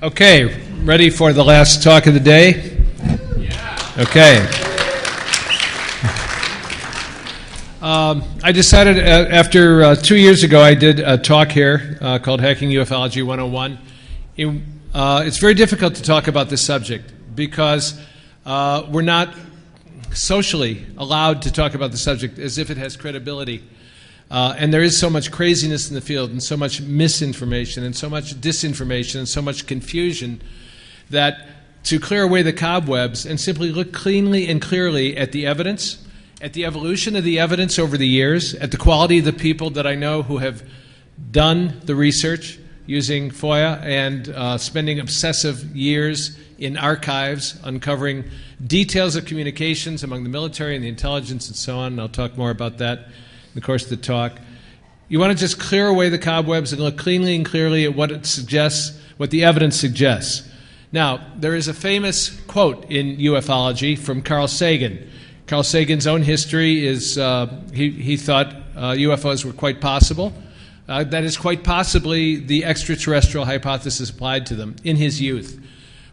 Okay, ready for the last talk of the day? Yeah. Okay. I decided after 2 years ago I did a talk here called Hacking Ufology 101. It's very difficult to talk about this subject because we're not socially allowed to talk about the subject as if it has credibility. And there is so much craziness in the field and so much misinformation and so much disinformation and so much confusion that to clear away the cobwebs and simply look cleanly and clearly at the evidence, at the evolution of the evidence over the years, at the quality of the people that I know who have done the research using FOIA and spending obsessive years in archives uncovering details of communications among the military and the intelligence and so on, and I'll talk more about that in the course of the talk. You want to just clear away the cobwebs and look cleanly and clearly at what it suggests, what the evidence suggests. Now, there is a famous quote in ufology from Carl Sagan. Carl Sagan's own history is he thought UFOs were quite possible. That is quite possibly the extraterrestrial hypothesis applied to them in his youth.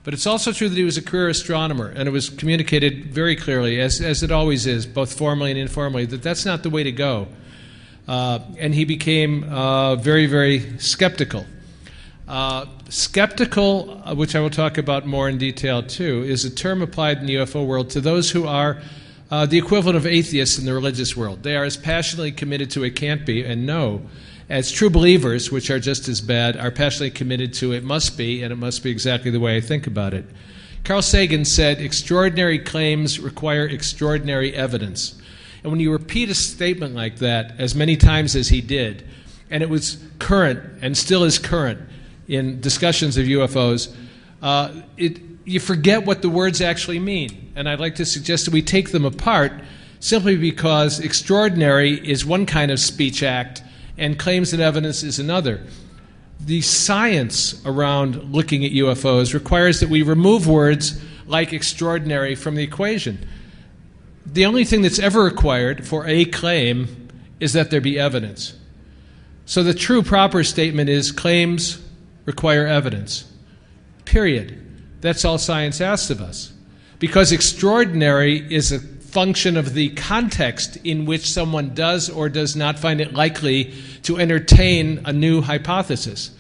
But it's also true that he was a career astronomer, and it was communicated very clearly, as it always is, both formally and informally, that that's not the way to go. And he became very, very skeptical. Skeptical, which I will talk about more in detail too, is a term applied in the UFO world to those who are the equivalent of atheists in the religious world. They are as passionately committed to it can't be and no, as true believers, which are just as bad, are passionately committed to it must be, and it must be exactly the way I think about it. Carl Sagan said, extraordinary claims require extraordinary evidence. And when you repeat a statement like that as many times as he did, and it was current and still is current in discussions of UFOs, you forget what the words actually mean. And I'd like to suggest that we take them apart simply because extraordinary is one kind of speech act and claims and evidence is another. The science around looking at UFOs requires that we remove words like extraordinary from the equation. The only thing that's ever required for a claim is that there be evidence. So the true proper statement is claims require evidence. Period. That's all science asks of us. Because extraordinary is a function of the context in which someone does or does not find it likely to entertain a new hypothesis.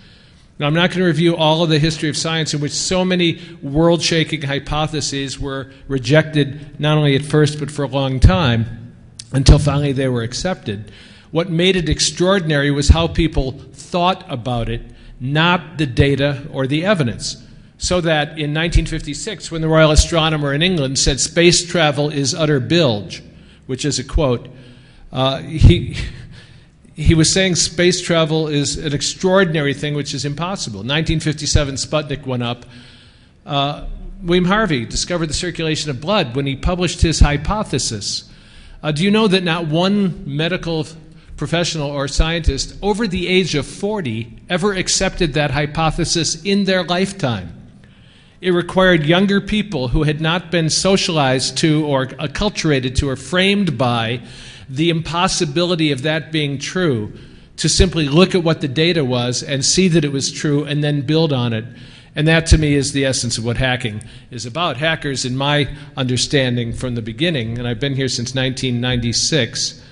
Now, I'm not going to review all of the history of science in which so many world-shaking hypotheses were rejected, not only at first but for a long time, until finally they were accepted. What made it extraordinary was how people thought about it, not the data or the evidence. So that in 1956, when the Royal Astronomer in England said space travel is utter bilge, which is a quote, he was saying space travel is an extraordinary thing which is impossible. 1957, Sputnik went up. William Harvey discovered the circulation of blood when he published his hypothesis. Do you know that not one medical professional or scientist over the age of 40 ever accepted that hypothesis in their lifetime? It required younger people who had not been socialized to or acculturated to or framed by the impossibility of that being true to simply look at what the data was and see that it was true and then build on it. And that, to me, is the essence of what hacking is about. Hackers, in my understanding from the beginning, and I've been here since 1996,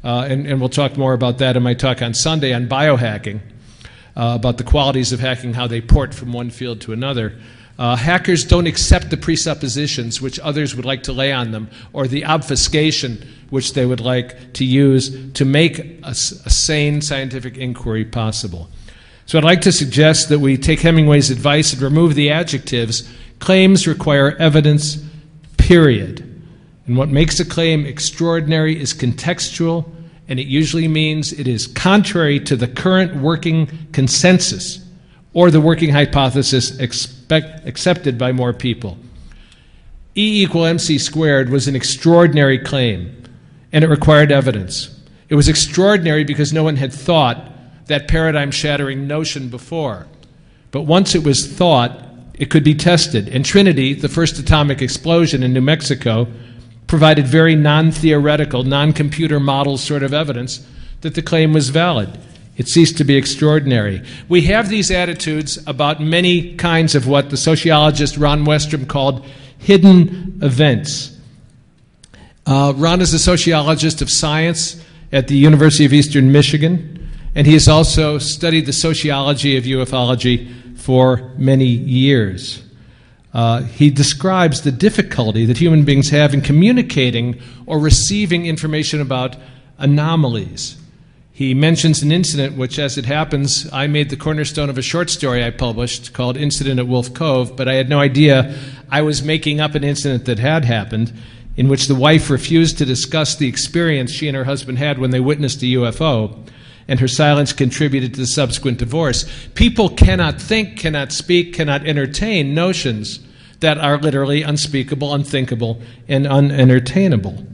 and we'll talk more about that in my talk on Sunday on biohacking, about the qualities of hacking, how they port from one field to another. Hackers don't accept the presuppositions which others would like to lay on them or the obfuscation which they would like to use to make a sane scientific inquiry possible. So I'd like to suggest that we take Hemingway's advice and remove the adjectives. Claims require evidence, period. And what makes a claim extraordinary is contextual, and it usually means it is contrary to the current working consensus or the working hypothesis accepted by more people. E = mc squared was an extraordinary claim, and it required evidence. It was extraordinary because no one had thought that paradigm-shattering notion before. But once it was thought, it could be tested. And Trinity, the first atomic explosion in New Mexico, provided very non-theoretical, non-computer model sort of evidence that the claim was valid. It ceased to be extraordinary. We have these attitudes about many kinds of what the sociologist Ron Westrom called hidden events. Ron is a sociologist of science at the University of Eastern Michigan, and he has also studied the sociology of ufology for many years. He describes the difficulty that human beings have in communicating or receiving information about anomalies. He mentions an incident which, as it happens, I made the cornerstone of a short story I published called Incident at Wolf Cove, but I had no idea I was making up an incident that had happened, in which the wife refused to discuss the experience she and her husband had when they witnessed a UFO, and her silence contributed to the subsequent divorce. People cannot think, cannot speak, cannot entertain notions that are literally unspeakable, unthinkable, and unentertainable.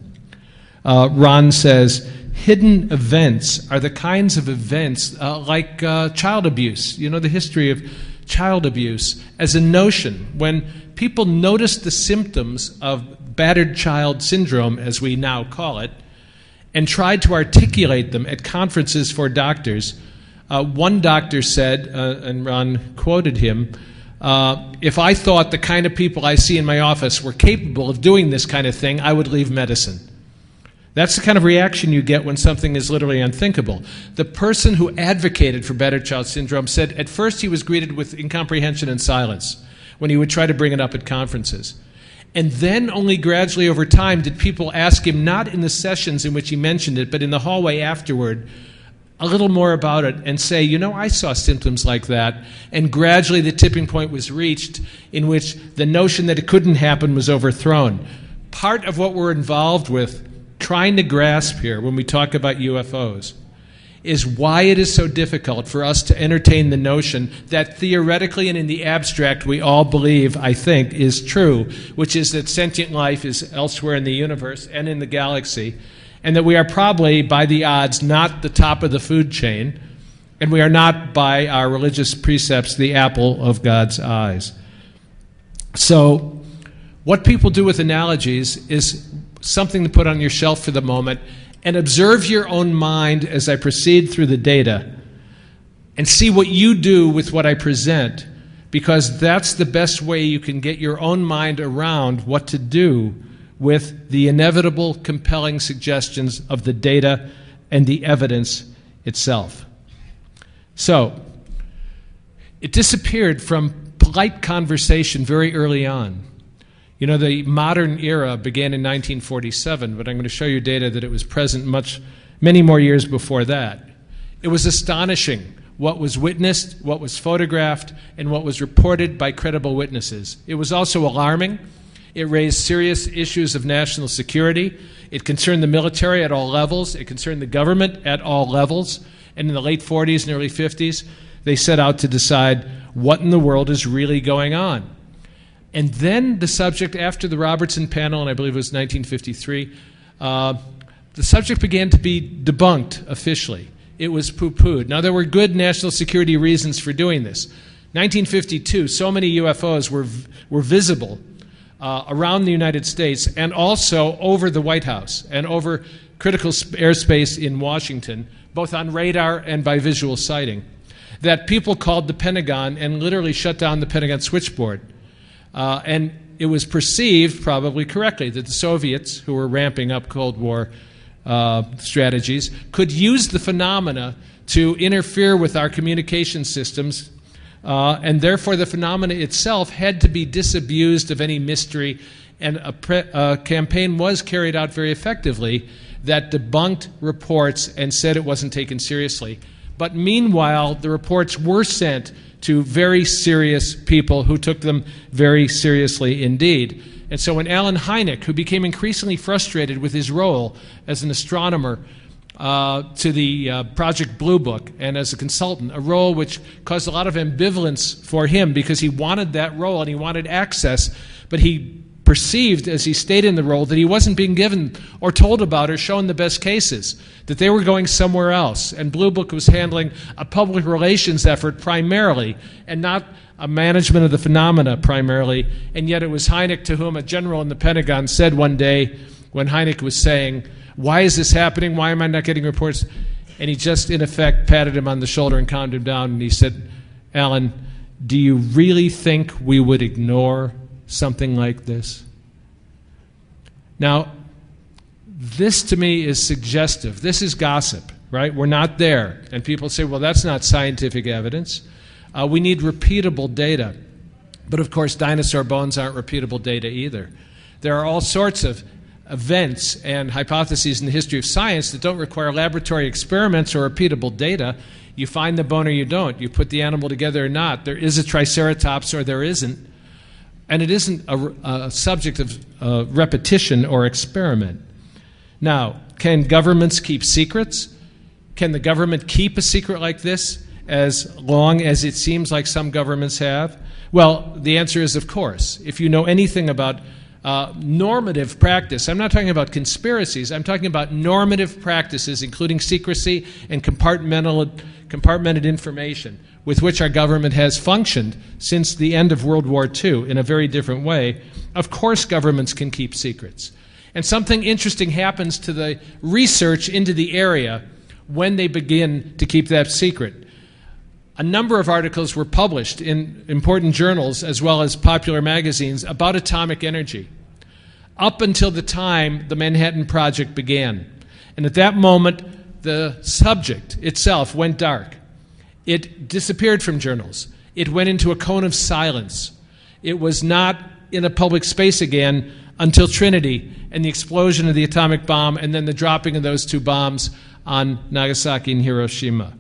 Ron says, hidden events are the kinds of events like child abuse. You know, the history of child abuse as a notion. When people notice the symptoms of battered child syndrome, as we now call it, and tried to articulate them at conferences for doctors, one doctor said, and Ron quoted him, if I thought the kind of people I see in my office were capable of doing this kind of thing, I would leave medicine. That's the kind of reaction you get when something is literally unthinkable. The person who advocated for battered child syndrome said at first he was greeted with incomprehension and silence when he would try to bring it up at conferences. And then only gradually over time did people ask him, not in the sessions in which he mentioned it, but in the hallway afterward, a little more about it and say, you know, I saw symptoms like that. And gradually the tipping point was reached in which the notion that it couldn't happen was overthrown. Part of what we're involved with, trying to grasp here when we talk about UFOs, is why it is so difficult for us to entertain the notion that theoretically and in the abstract we all believe, I think, is true, which is that sentient life is elsewhere in the universe and in the galaxy, and that we are probably, by the odds, not the top of the food chain, and we are not, by our religious precepts, the apple of God's eyes. So what people do with analogies is something to put on your shelf for the moment and observe your own mind as I proceed through the data and see what you do with what I present, because that's the best way you can get your own mind around what to do with the inevitable, compelling suggestions of the data and the evidence itself. So, it disappeared from polite conversation very early on. You know, the modern era began in 1947, but I'm going to show you data that it was present many more years before that. It was astonishing what was witnessed, what was photographed, and what was reported by credible witnesses. It was also alarming. It raised serious issues of national security. It concerned the military at all levels. It concerned the government at all levels. And in the late 40s and early 50s, they set out to decide what in the world is really going on. And then the subject, after the Robertson panel, and I believe it was 1953, the subject began to be debunked officially. It was poo-pooed. Now, there were good national security reasons for doing this. 1952, so many UFOs were visible around the United States and also over the White House and over critical airspace in Washington, both on radar and by visual sighting, that people called the Pentagon and literally shut down the Pentagon switchboard. And it was perceived, probably correctly, that the Soviets, who were ramping up Cold War strategies, could use the phenomena to interfere with our communication systems, and therefore the phenomena itself had to be disabused of any mystery, and a campaign was carried out very effectively that debunked reports and said it wasn't taken seriously. But meanwhile, the reports were sent to very serious people who took them very seriously indeed. And so when Alan Hynek, who became increasingly frustrated with his role as an astronomer to the Project Blue Book and as a consultant, a role which caused a lot of ambivalence for him because he wanted that role and he wanted access, but he perceived as he stayed in the role that he wasn't being given or told about or shown the best cases, that they were going somewhere else. And Blue Book was handling a public relations effort primarily and not a management of the phenomena primarily. And yet it was Hynek to whom a general in the Pentagon said one day when Hynek was saying, "Why is this happening? Why am I not getting reports?" and he just, in effect, patted him on the shoulder and calmed him down, and he said, "Alan, do you really think we would ignore something like this?" Now, this to me is suggestive. This is gossip, right? We're not there. And people say, well, that's not scientific evidence. We need repeatable data. But of course, dinosaur bones aren't repeatable data either. There are all sorts of events and hypotheses in the history of science that don't require laboratory experiments or repeatable data. You find the bone or you don't. You put the animal together or not. There is a triceratops or there isn't. And it isn't a subject of repetition or experiment. Now, can governments keep secrets? Can the government keep a secret like this as long as it seems like some governments have? Well, the answer is of course. If you know anything about normative practice, I'm not talking about conspiracies, I'm talking about normative practices, including secrecy and compartmented information, with which our government has functioned since the end of World War II in a very different way. Of course governments can keep secrets. And something interesting happens to the research into the area when they begin to keep that secret. A number of articles were published in important journals as well as popular magazines about atomic energy up until the time the Manhattan Project began. And at that moment, the subject itself went dark. It disappeared from journals. It went into a cone of silence. It was not in a public space again until Trinity and the explosion of the atomic bomb and then the dropping of those two bombs on Nagasaki and Hiroshima.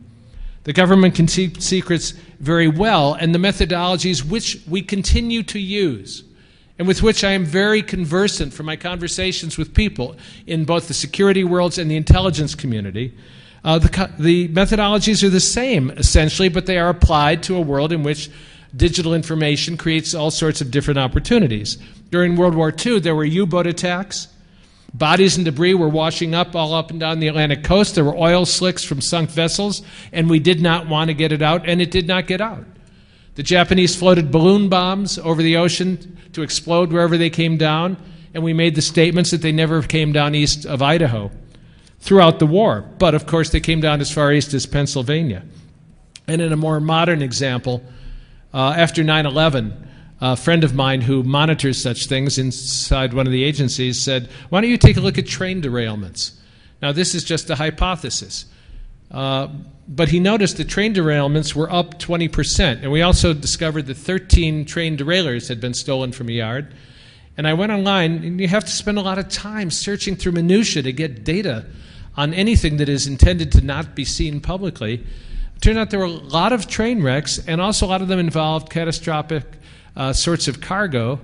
The government can keep secrets very well, and the methodologies which we continue to use and with which I am very conversant from my conversations with people in both the security worlds and the intelligence community, the methodologies are the same essentially, but they are applied to a world in which digital information creates all sorts of different opportunities. During World War II, there were U-boat attacks. Bodies and debris were washing up all up and down the Atlantic coast. There were oil slicks from sunk vessels, and we did not want to get it out, and it did not get out. The Japanese floated balloon bombs over the ocean to explode wherever they came down, and we made the statements that they never came down east of Idaho throughout the war. But, of course, they came down as far east as Pennsylvania. And in a more modern example, after 9/11, a friend of mine who monitors such things inside one of the agencies said, why don't you take a look at train derailments? Now, this is just a hypothesis. But he noticed that train derailments were up 20%. And we also discovered that 13 train derailers had been stolen from a yard. And I went online, and you have to spend a lot of time searching through minutiae to get data on anything that is intended to not be seen publicly. It turned out there were a lot of train wrecks, and also a lot of them involved catastrophic sorts of cargo,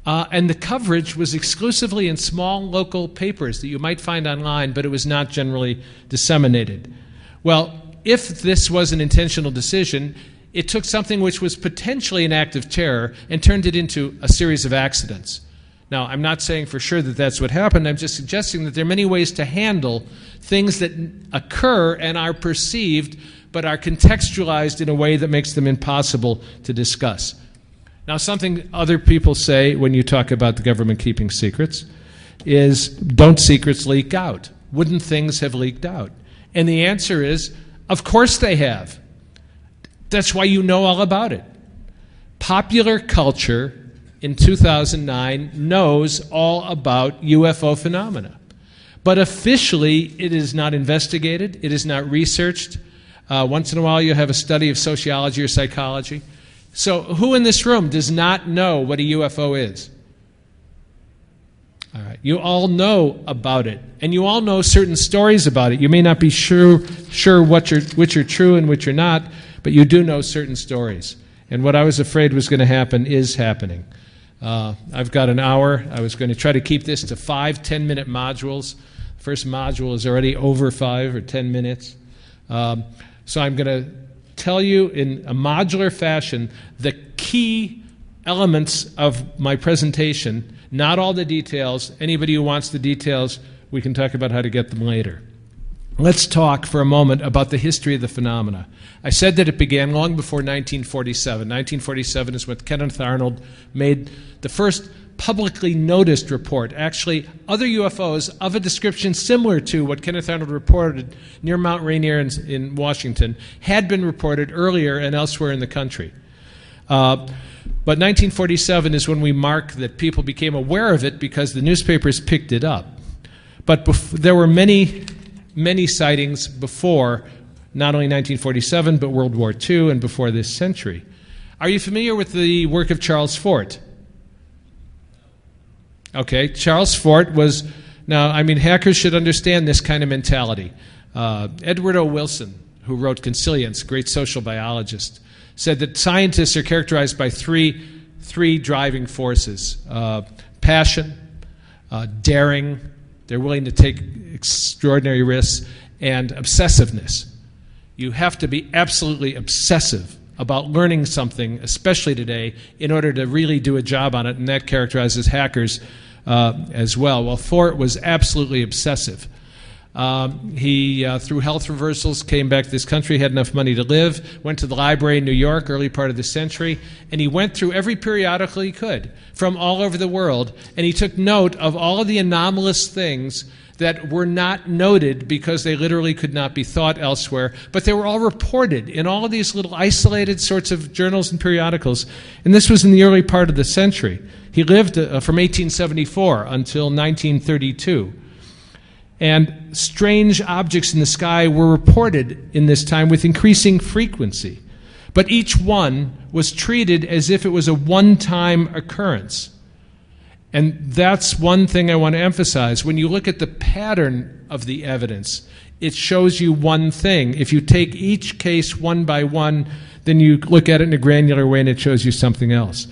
and the coverage was exclusively in small local papers that you might find online, but it was not generally disseminated. Well, if this was an intentional decision, it took something which was potentially an act of terror and turned it into a series of accidents. Now, I'm not saying for sure that that's what happened. I'm just suggesting that there are many ways to handle things that occur and are perceived, but are contextualized in a way that makes them impossible to discuss. Now, something other people say when you talk about the government keeping secrets is, don't secrets leak out? Wouldn't things have leaked out? And the answer is, of course they have. That's why you know all about it. Popular culture in 2009 knows all about UFO phenomena. But officially, it is not investigated. It is not researched. Once in a while, you have a study of sociology or psychology. So who in this room does not know what a UFO is? All right. You all know about it, and you all know certain stories about it. You may not be sure which are true and which are not, but you do know certain stories. And what I was afraid was going to happen is happening. I've got an hour. I was going to try to keep this to 5 10-minute modules. The first module is already over 5 or 10 minutes. So I'm going to tell you in a modular fashion the key elements of my presentation, not all the details. Anybody who wants the details, we can talk about how to get them later. let's talk for a moment about the history of the phenomena. I said that it began long before 1947. 1947 is when Kenneth Arnold made the first publicly noticed report. Actually, other UFOs of a description similar to what Kenneth Arnold reported near Mount Rainier in Washington had been reported earlier and elsewhere in the country. But 1947 is when we mark that people became aware of it because the newspapers picked it up. But there were many sightings before, not only 1947, but World War II and before this century. Are you familiar with the work of Charles Fort? Okay, Charles Fort was, now, I mean, hackers should understand this kind of mentality. Edward O. Wilson, who wrote Consilience, great social biologist, said that scientists are characterized by three driving forces: passion, daring, they're willing to take extraordinary risks, and obsessiveness. You have to be absolutely obsessive about learning something, especially today, in order to really do a job on it, and that characterizes hackers as well. Well, Fort was absolutely obsessive. He, through health reversals, came back to this country, had enough money to live, went to the library in New York, early part of the century, and he went through every periodical he could from all over the world, and he took note of all of the anomalous things that were not noted because they literally could not be thought elsewhere, but they were all reported in all of these little isolated sorts of journals and periodicals, and this was in the early part of the century. He lived from 1874 until 1932. And strange objects in the sky were reported in this time with increasing frequency. But each one was treated as if it was a one-time occurrence. And that's one thing I want to emphasize. When you look at the pattern of the evidence, it shows you one thing. If you take each case one by one, then you look at it in a granular way and it shows you something else.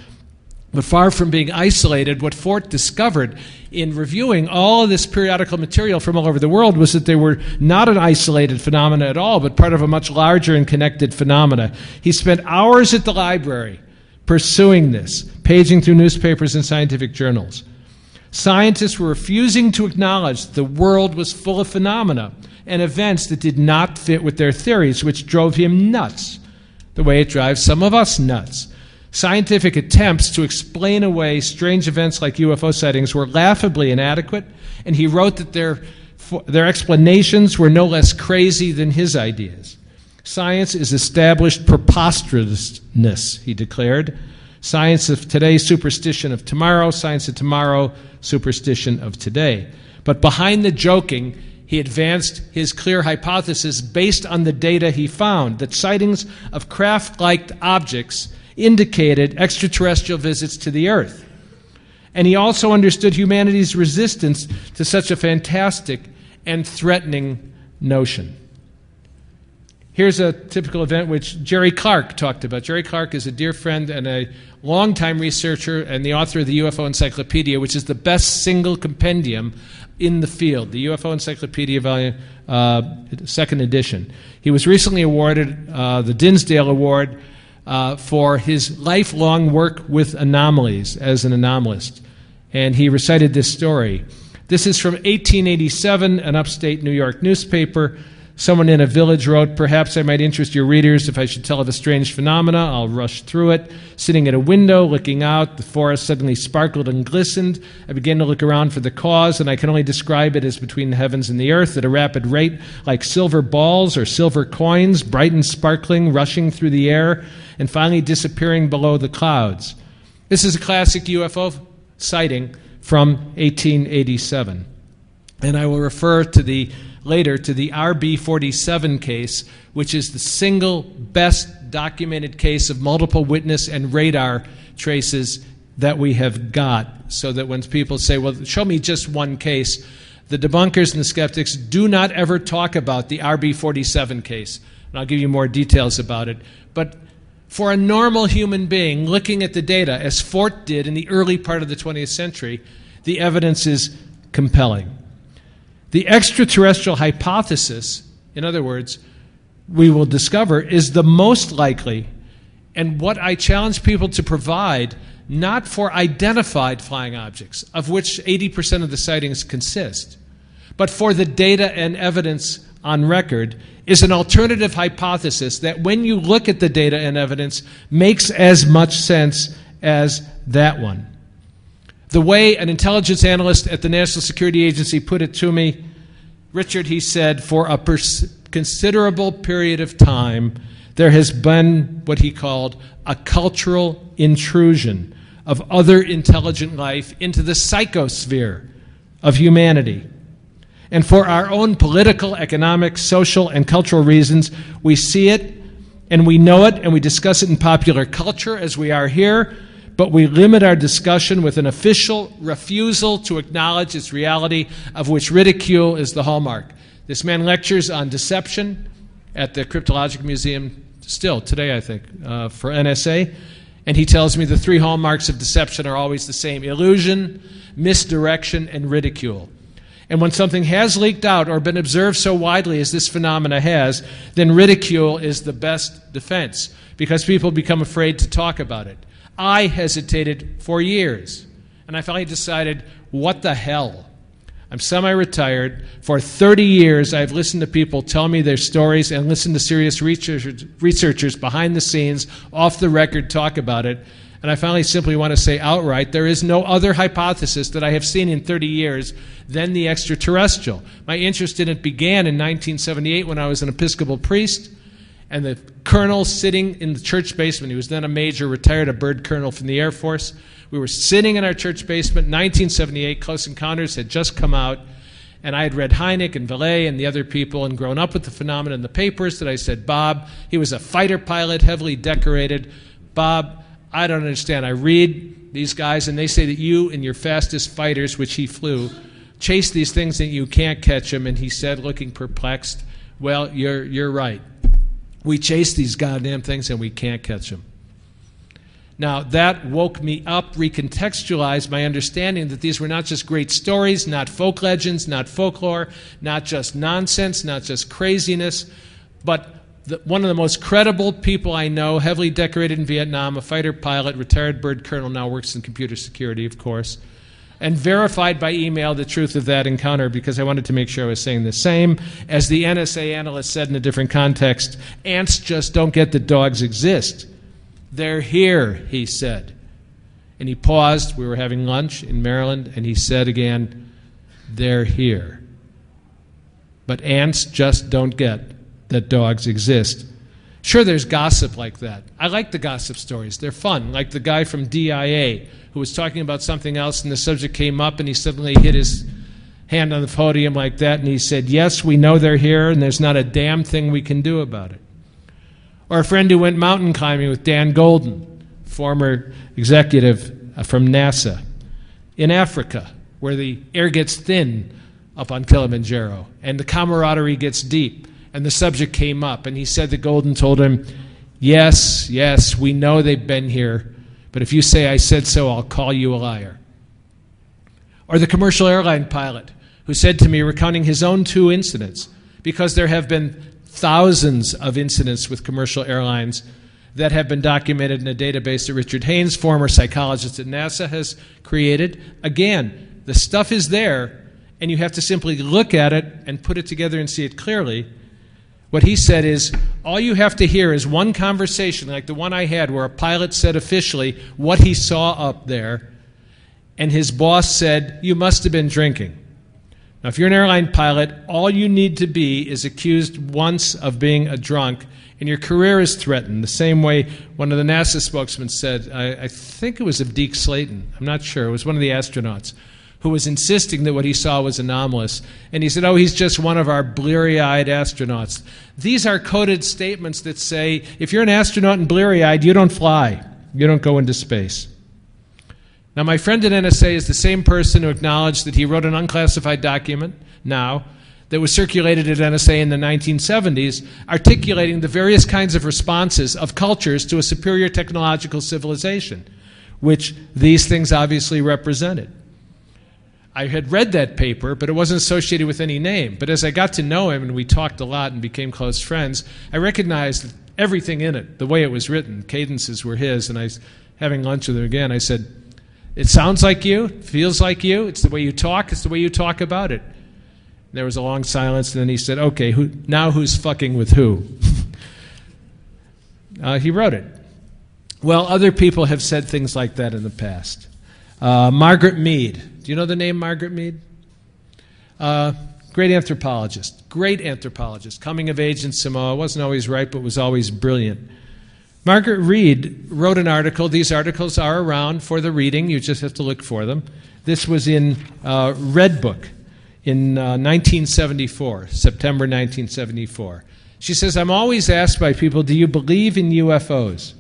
But far from being isolated, what Fort discovered in reviewing all of this periodical material from all over the world was that they were not an isolated phenomena at all, but part of a much larger and connected phenomena. He spent hours at the library pursuing this, paging through newspapers and scientific journals. Scientists were refusing to acknowledge that the world was full of phenomena and events that did not fit with their theories, which drove him nuts, the way it drives some of us nuts. Scientific attempts to explain away strange events like UFO sightings were laughably inadequate, and he wrote that their explanations were no less crazy than his ideas. Science is established preposterousness, he declared. Science of today, superstition of tomorrow. Science of tomorrow, superstition of today. But behind the joking, he advanced his clear hypothesis based on the data he found, that sightings of craft-like objects indicated extraterrestrial visits to the Earth. And he also understood humanity's resistance to such a fantastic and threatening notion. Here's a typical event which Jerry Clark talked about. Jerry Clark is a dear friend and a longtime researcher and the author of the UFO Encyclopedia, which is the best single compendium in the field, the UFO Encyclopedia volume, second edition. He was recently awarded the Dinsdale Award for his lifelong work with anomalies as an anomalist. And he recited this story. This is from 1887, an upstate New York newspaper. Someone in a village wrote, "Perhaps I might interest your readers if I should tell of a strange phenomena." I'll rush through it. Sitting at a window, looking out, the forest suddenly sparkled and glistened. I began to look around for the cause, and I can only describe it as between the heavens and the earth at a rapid rate, like silver balls or silver coins, bright and sparkling, rushing through the air, and finally disappearing below the clouds. This is a classic UFO sighting from 1887. And I will refer to later to the RB-47 case, which is the single best documented case of multiple witness and radar traces that we have got, so that when people say, well, show me just one case, the debunkers and the skeptics do not ever talk about the RB-47 case. And I'll give you more details about it. But for a normal human being looking at the data, as Fort did in the early part of the 20th century, the evidence is compelling. The extraterrestrial hypothesis, in other words, we will discover, is the most likely, and what I challenge people to provide, not for identified flying objects, of which 80% of the sightings consist, but for the data and evidence on record is an alternative hypothesis that, when you look at the data and evidence, makes as much sense as that one. The way an intelligence analyst at the National Security Agency put it to me, Richard, he said, for a considerable period of time, there has been what he called a cultural intrusion of other intelligent life into the psychosphere of humanity. And for our own political, economic, social, and cultural reasons, we see it, and we know it, and we discuss it in popular culture as we are here, but we limit our discussion with an official refusal to acknowledge its reality, of which ridicule is the hallmark. This man lectures on deception at the Cryptologic Museum still today, I think, for NSA, and he tells me the three hallmarks of deception are always the same: illusion, misdirection, and ridicule. And when something has leaked out or been observed so widely as this phenomena has, then ridicule is the best defense, because people become afraid to talk about it. I hesitated for years, and I finally decided, what the hell? I'm semi-retired. For 30 years, I've listened to people tell me their stories and listened to serious researchers behind the scenes, off the record, talk about it. And I finally simply want to say outright, there is no other hypothesis that I have seen in 30 years than the extraterrestrial. My interest in it began in 1978 when I was an Episcopal priest, and the colonel sitting in the church basement, he was then a major, retired, a bird colonel from the Air Force. We were sitting in our church basement in 1978. Close Encounters had just come out, and I had read Hynek and Vallée and the other people and grown up with the phenomenon in the papers that I said, Bob, he was a fighter pilot, heavily decorated. Bob, I don't understand. I read these guys, and they say that you and your fastest fighters, which he flew, chase these things and you can't catch them. And he said, looking perplexed, well, you're right. We chase these goddamn things and we can't catch them. Now, that woke me up, recontextualized my understanding that these were not just great stories, not folk legends, not folklore, not just nonsense, not just craziness, but one of the most credible people I know, heavily decorated in Vietnam, a fighter pilot, retired bird colonel, now works in computer security, of course, and verified by email the truth of that encounter, because I wanted to make sure I was saying the same. As the NSA analyst said in a different context, ants just don't get that dogs exist. They're here, he said. And he paused. We were having lunch in Maryland, and he said again, they're here. But ants just don't get that dogs exist. Sure, there's gossip like that. I like the gossip stories. They're fun, like the guy from DIA who was talking about something else, and the subject came up, and he suddenly hit his hand on the podium like that, and he said, yes, we know they're here, and there's not a damn thing we can do about it. Or a friend who went mountain climbing with Dan Golden, former executive from NASA, in Africa, where the air gets thin up on Kilimanjaro, and the camaraderie gets deep. And the subject came up, and he said that Golden told him, yes, we know they've been here, but if you say I said so, I'll call you a liar. Or the commercial airline pilot who said to me, recounting his own 2 incidents, because there have been thousands of incidents with commercial airlines that have been documented in a database that Richard Haynes, former psychologist at NASA, has created. Again, the stuff is there, and you have to simply look at it and put it together and see it clearly. What he said is, all you have to hear is one conversation like the one I had where a pilot said officially what he saw up there, and his boss said, you must have been drinking. Now, if you're an airline pilot, all you need to be is accused once of being a drunk, and your career is threatened. The same way one of the NASA spokesmen said, I think it was of Deke Slayton, I'm not sure, it was one of the astronauts, who was insisting that what he saw was anomalous. And he said, oh, he's just one of our bleary-eyed astronauts. These are coded statements that say, if you're an astronaut and bleary-eyed, you don't fly. You don't go into space. Now, my friend at NSA is the same person who acknowledged that he wrote an unclassified document now that was circulated at NSA in the 1970s, articulating the various kinds of responses of cultures to a superior technological civilization, which these things obviously represented. I had read that paper, but it wasn't associated with any name. But as I got to know him and we talked a lot and became close friends, I recognized everything in it, the way it was written. Cadences were his, and I was having lunch with him again. I said, it sounds like you, it feels like you, it's the way you talk about it. There was a long silence, and then he said, okay, now who's fucking with who? He wrote it. Well, other people have said things like that in the past. Margaret Mead. Do you know the name Margaret Mead? Great anthropologist, coming of age in Samoa, wasn't always right, but was always brilliant. Margaret Mead wrote an article. These articles are around for the reading. You just have to look for them. This was in Red Book in 1974, September 1974. She says, I'm always asked by people, do you believe in UFOs?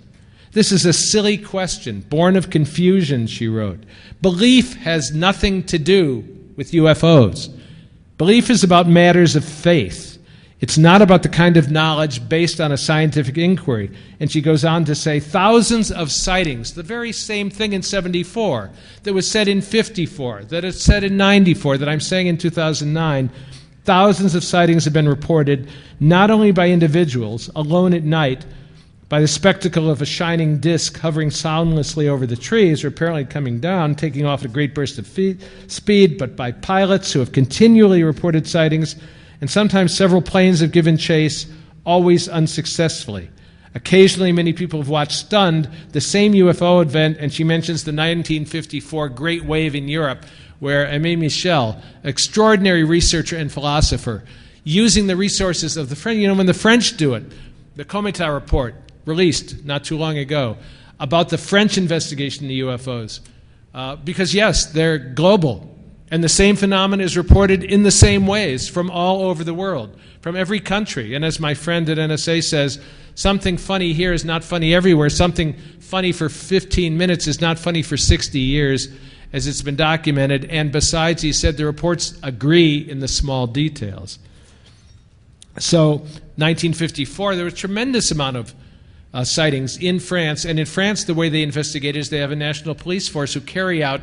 This is a silly question, born of confusion, she wrote. Belief has nothing to do with UFOs. Belief is about matters of faith. It's not about the kind of knowledge based on a scientific inquiry. And she goes on to say, thousands of sightings, the very same thing in 74, that was said in 54, that is said in 94, that I'm saying in 2009, thousands of sightings have been reported, not only by individuals, alone at night, by the spectacle of a shining disk hovering soundlessly over the trees, or apparently coming down, taking off at a great burst of speed, but by pilots who have continually reported sightings, and sometimes several planes have given chase, always unsuccessfully. Occasionally, many people have watched stunned the same UFO event, and she mentions the 1954 Great Wave in Europe, where Aimé Michel, extraordinary researcher and philosopher, using the resources of the French, when the French do it, the Comité report, released not too long ago, about the French investigation of the UFOs. Because, yes, they're global. And the same phenomenon is reported in the same ways from all over the world, from every country. And as my friend at NSA says, something funny here is not funny everywhere. Something funny for 15 minutes is not funny for 60 years, as it's been documented. And besides, he said, the reports agree in the small details. So, 1954, there was a tremendous amount of sightings in France. And in France, the way they investigate is they have a national police force who carry out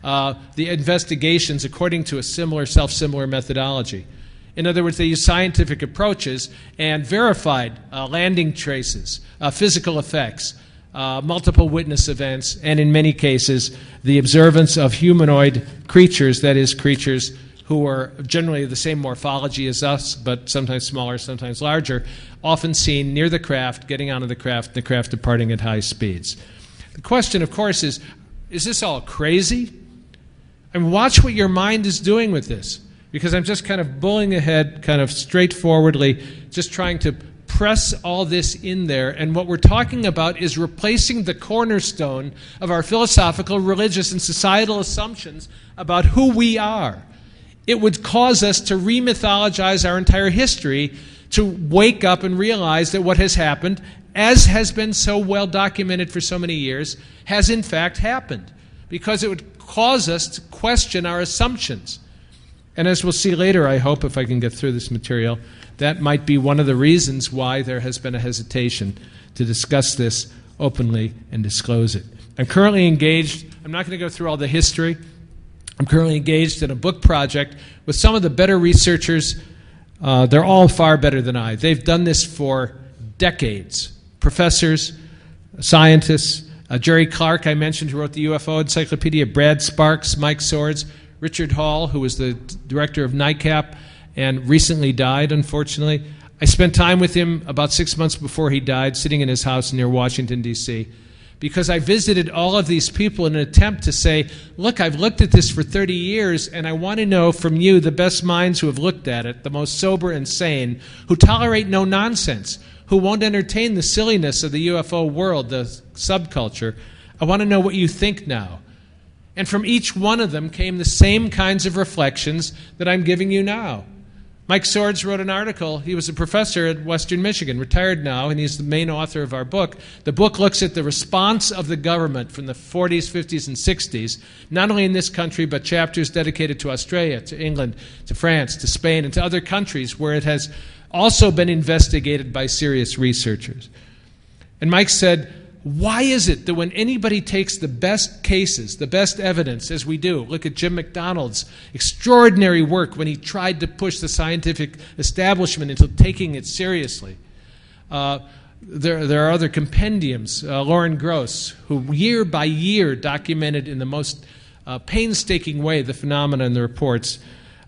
the investigations according to a self-similar methodology. In other words, they use scientific approaches and verified landing traces, physical effects, multiple witness events, and in many cases, the observance of humanoid creatures, that is, creatures who are generally the same morphology as us, but sometimes smaller, sometimes larger, often seen near the craft, getting onto the craft departing at high speeds. The question, of course, is this all crazy? I mean, watch what your mind is doing with this, because I'm just kind of bulling ahead, kind of straightforwardly, just trying to press all this in there. And what we're talking about is replacing the cornerstone of our philosophical, religious, and societal assumptions about who we are. It would cause us to remythologize our entire history, to wake up and realize that what has happened, as has been so well documented for so many years, has in fact happened. Because it would cause us to question our assumptions. And as we'll see later, I hope, if I can get through this material, that might be one of the reasons why there has been a hesitation to discuss this openly and disclose it. I'm currently engaged, I'm not going to go through all the history, I'm currently engaged in a book project with some of the better researchers. They're all far better than I. They've done this for decades. Professors, scientists, Jerry Clark, I mentioned, who wrote the UFO Encyclopedia, Brad Sparks, Mike Swords, Richard Hall, who was the director of NICAP and recently died, unfortunately. I spent time with him about 6 months before he died, sitting in his house near Washington, D.C., because I visited all of these people in an attempt to say, look, I've looked at this for 30 years, and I want to know from you, the best minds who have looked at it, the most sober and sane, who tolerate no nonsense, who won't entertain the silliness of the UFO world, the subculture. I want to know what you think now. And from each one of them came the same kinds of reflections that I'm giving you now. Mike Swords wrote an article. He was a professor at Western Michigan, retired now, and he's the main author of our book. The book looks at the response of the government from the 40s, 50s, and 60s, not only in this country, but chapters dedicated to Australia, to England, to France, to Spain, and to other countries where it has also been investigated by serious researchers. And Mike said, why is it that when anybody takes the best cases, the best evidence, as we do, look at Jim McDonald's extraordinary work when he tried to push the scientific establishment into taking it seriously. There are other compendiums, Lauren Gross, who year by year documented in the most painstaking way the phenomena and the reports.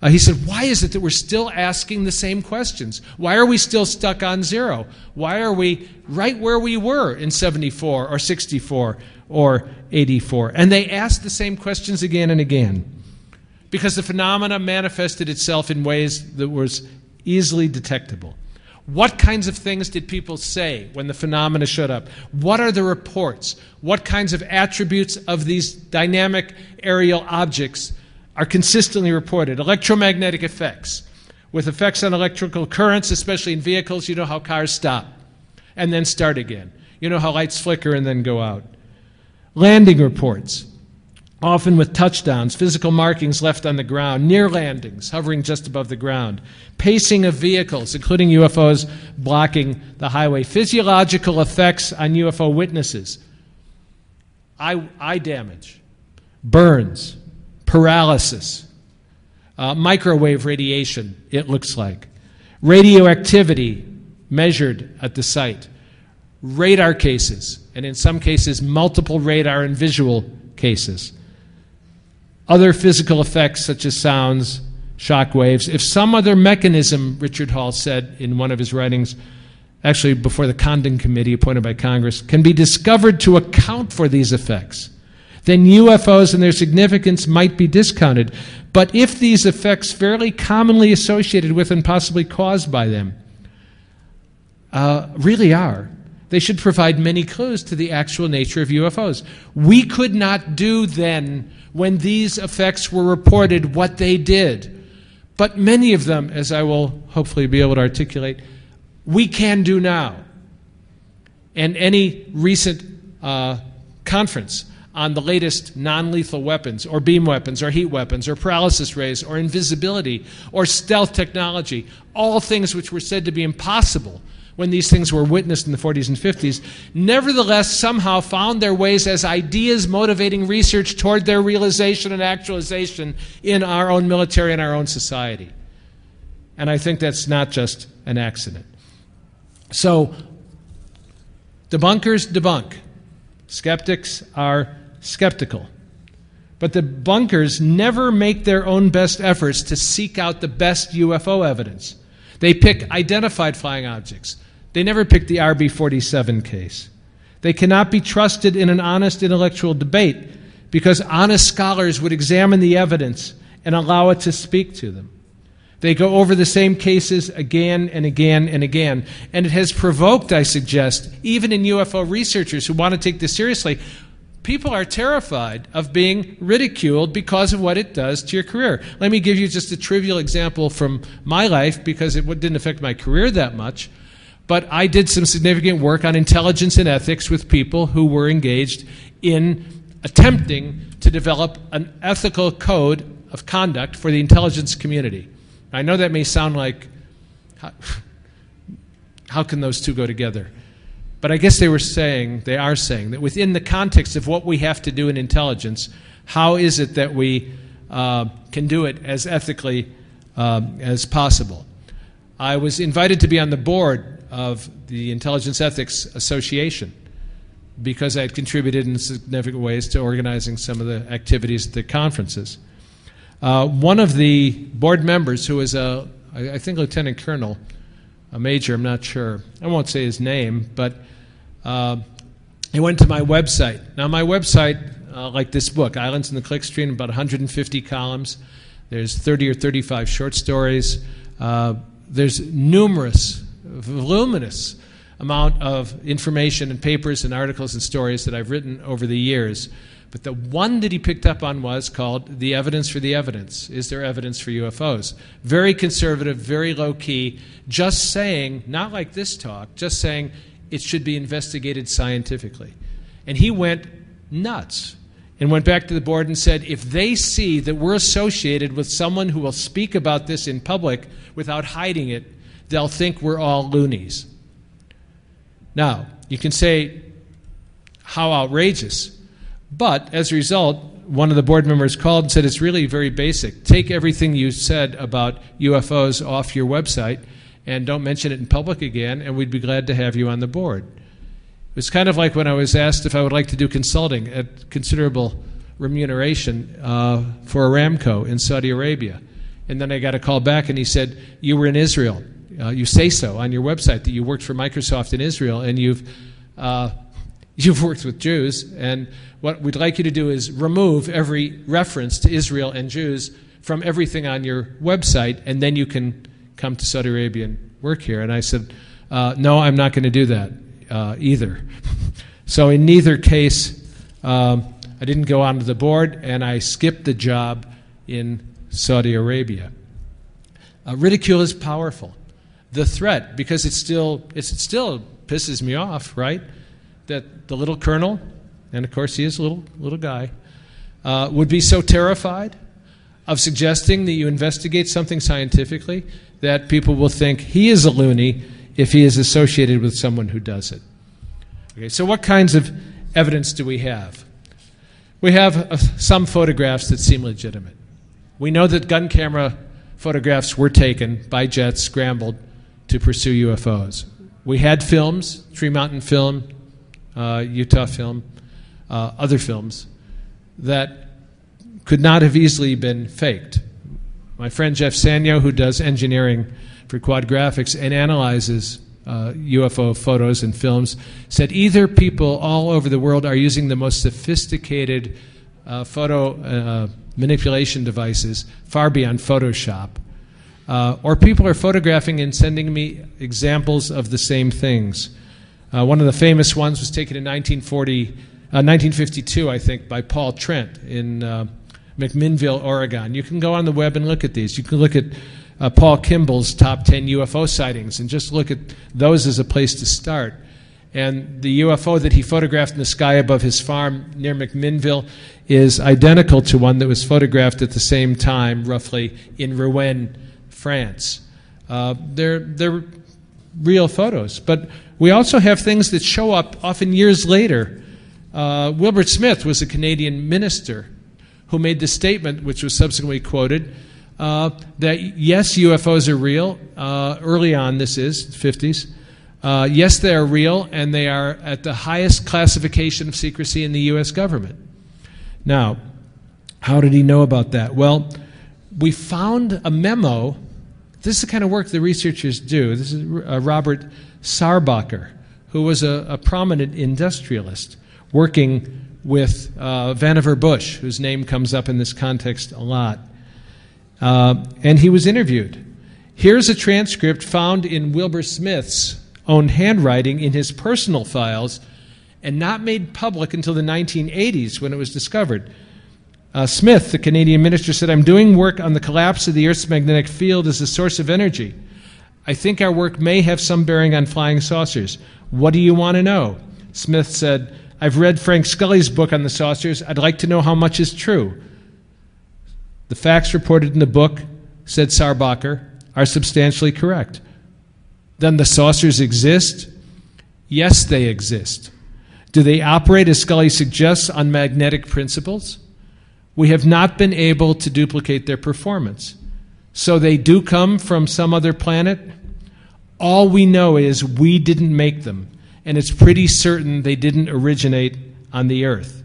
He said, why is it that we're still asking the same questions? Why are we still stuck on zero? Why are we right where we were in 74 or 64 or 84? And they asked the same questions again and again because the phenomena manifested itself in ways that was easily detectable. What kinds of things did people say when the phenomena showed up? What are the reports? What kinds of attributes of these dynamic aerial objects are consistently reported? Electromagnetic effects. With effects on electrical currents, especially in vehicles, you know how cars stop and then start again. You know how lights flicker and then go out. Landing reports, often with touchdowns, physical markings left on the ground, near landings, hovering just above the ground, pacing of vehicles, including UFOs blocking the highway, physiological effects on UFO witnesses, eye damage, burns, paralysis, microwave radiation, it looks like, radioactivity measured at the site, radar cases, and in some cases multiple radar and visual cases, other physical effects such as sounds, shock waves. If some other mechanism, Richard Hall said in one of his writings, actually before the Condon Committee appointed by Congress, can be discovered to account for these effects, then UFOs and their significance might be discounted. But if these effects fairly commonly associated with and possibly caused by them really are, they should provide many clues to the actual nature of UFOs. We could not do then, when these effects were reported, what they did. But many of them, as I will hopefully be able to articulate, we can do now. And any recent conference on the latest non-lethal weapons or beam weapons or heat weapons or paralysis rays or invisibility or stealth technology, all things which were said to be impossible when these things were witnessed in the 40s and 50s, nevertheless somehow found their ways as ideas motivating research toward their realization and actualization in our own military and our own society. And I think that's not just an accident. So, debunkers debunk. Skeptics are skeptical. But the debunkers never make their own best efforts to seek out the best UFO evidence. They pick identified flying objects. They never pick the RB-47 case. They cannot be trusted in an honest intellectual debate because honest scholars would examine the evidence and allow it to speak to them. They go over the same cases again and again and again. And it has provoked, I suggest, even in UFO researchers who want to take this seriously, people are terrified of being ridiculed because of what it does to your career. Let me give you just a trivial example from my life because it didn't affect my career that much. But I did some significant work on intelligence and ethics with people who were engaged in attempting to develop an ethical code of conduct for the intelligence community. I know that may sound like, how can those two go together? But I guess they are saying that within the context of what we have to do in intelligence, how is it that we can do it as ethically as possible? I was invited to be on the board of the Intelligence Ethics Association because I had contributed in significant ways to organizing some of the activities at the conferences. One of the board members, who was I think Lieutenant Colonel, a major, I'm not sure, I won't say his name, but he went to my website. Now my website, like this book, Islands in the Clickstream, about 150 columns. There's 30 or 35 short stories. There's voluminous amount of information and papers and articles and stories that I've written over the years. But the one that he picked up on was called The Evidence for the Evidence. Is there evidence for UFOs? Very conservative, very low-key, just saying, not like this talk, just saying it should be investigated scientifically. And he went nuts and went back to the board and said, if they see that we're associated with someone who will speak about this in public without hiding it, they'll think we're all loonies. Now, you can say, how outrageous. But as a result, one of the board members called and said, it's really very basic. Take everything you said about UFOs off your website and don't mention it in public again, and we'd be glad to have you on the board. It was kind of like when I was asked if I would like to do consulting at considerable remuneration for Aramco in Saudi Arabia. And then I got a call back, and he said, you were in Israel. You say so on your website that you worked for Microsoft in Israel, and you've worked with Jews, and what we'd like you to do is remove every reference to Israel and Jews from everything on your website, and then you can come to Saudi Arabia and work here. And I said, no, I'm not going to do that either. So in neither case, I didn't go onto the board, and I skipped the job in Saudi Arabia. Ridicule is powerful. The threat, because it still pisses me off, right? That the little colonel, and of course he is a little guy, would be so terrified of suggesting that you investigate something scientifically that people will think he is a loony if he is associated with someone who does it. Okay, so what kinds of evidence do we have? We have some photographs that seem legitimate. We know that gun camera photographs were taken by jets scrambled to pursue UFOs. We had films, Tree Mountain film, Utah film, other films, that could not have easily been faked. My friend Jeff Sanyo, who does engineering for Quad Graphics and analyzes UFO photos and films, said either people all over the world are using the most sophisticated photo manipulation devices far beyond Photoshop, or people are photographing and sending me examples of the same things. One of the famous ones was taken in 1952, I think, by Paul Trent in McMinnville, Oregon. You can go on the web and look at these. You can look at Paul Kimball's top 10 UFO sightings and just look at those as a place to start. And the UFO that he photographed in the sky above his farm near McMinnville is identical to one that was photographed at the same time, roughly, in Rouen, France. They're real photos. But we also have things that show up often years later. Wilbur Smith was a Canadian minister who made the statement, which was subsequently quoted, that yes, UFOs are real. Early on, this is, 50s. Yes, they are real, and they are at the highest classification of secrecy in the U.S. government. Now, how did he know about that? Well, we found a memo. This is the kind of work the researchers do. This is Robert Sarbacher, who was a prominent industrialist working with Vannevar Bush, whose name comes up in this context a lot. And he was interviewed. Here's a transcript found in Wilbur Smith's own handwriting in his personal files and not made public until the 1980s when it was discovered. Smith, the Canadian minister, said, "I'm doing work on the collapse of the Earth's magnetic field as a source of energy. I think our work may have some bearing on flying saucers. What do you want to know?" Smith said, "I've read Frank Scully's book on the saucers. I'd like to know how much is true." "The facts reported in the book," said Sarbacher, "are substantially correct." "Then the saucers exist?" "Yes, they exist." "Do they operate, as Scully suggests, on magnetic principles?" "We have not been able to duplicate their performance." "So they do come from some other planet?" "All we know is we didn't make them, and it's pretty certain they didn't originate on the Earth."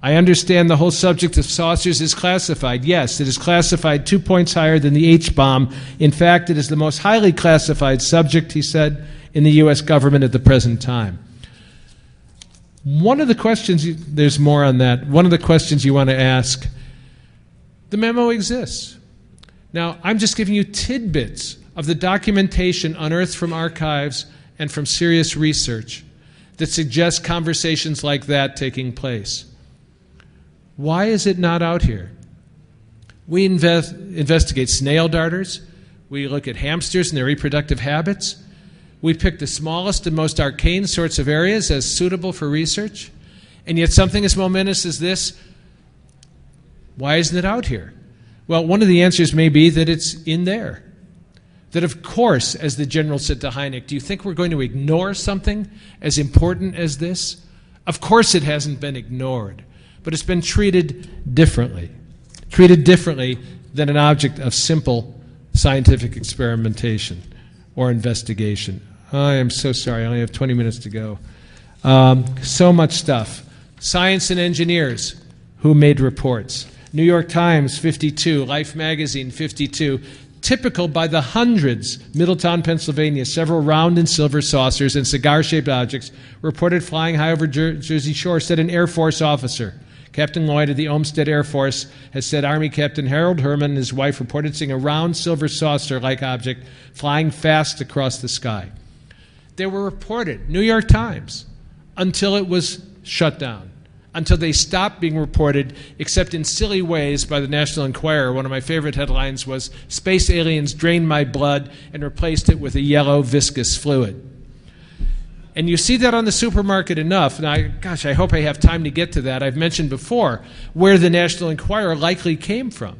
"I understand the whole subject of saucers is classified." "Yes, it is classified 2 points higher than the H-bomb. In fact, it is the most highly classified subject," he said, "in the U.S. government at the present time." One of the questions, there's more on that, one of the questions you want to ask, the memo exists. Now, I'm just giving you tidbits of the documentation unearthed from archives and from serious research that suggests conversations like that taking place. Why is it not out here? We investigate snail darters. We look at hamsters and their reproductive habits. We pick the smallest and most arcane sorts of areas as suitable for research. And yet something as momentous as this, why isn't it out here? Well, one of the answers may be that it's in there. That of course, as the general said to Hynek, do you think we're going to ignore something as important as this? Of course it hasn't been ignored, but it's been treated differently than an object of simple scientific experimentation or investigation. I am so sorry, I only have 20 minutes to go. So much stuff. Science and engineers who made reports. New York Times, 52. Life magazine, 52. Typical by the hundreds, Middletown, Pennsylvania, several round and silver saucers and cigar-shaped objects reported flying high over Jersey Shore, said an Air Force officer. Captain Lloyd of the Olmsted Air Force has said Army Captain Harold Herman and his wife reported seeing a round silver saucer-like object flying fast across the sky. They were reported, New York Times, until it was shut down, until they stopped being reported except in silly ways by the National Enquirer. One of my favorite headlines was, "Space aliens drained my blood and replaced it with a yellow viscous fluid." And you see that on the supermarket enough. Now, gosh, I hope I have time to get to that. I've mentioned before where the National Enquirer likely came from.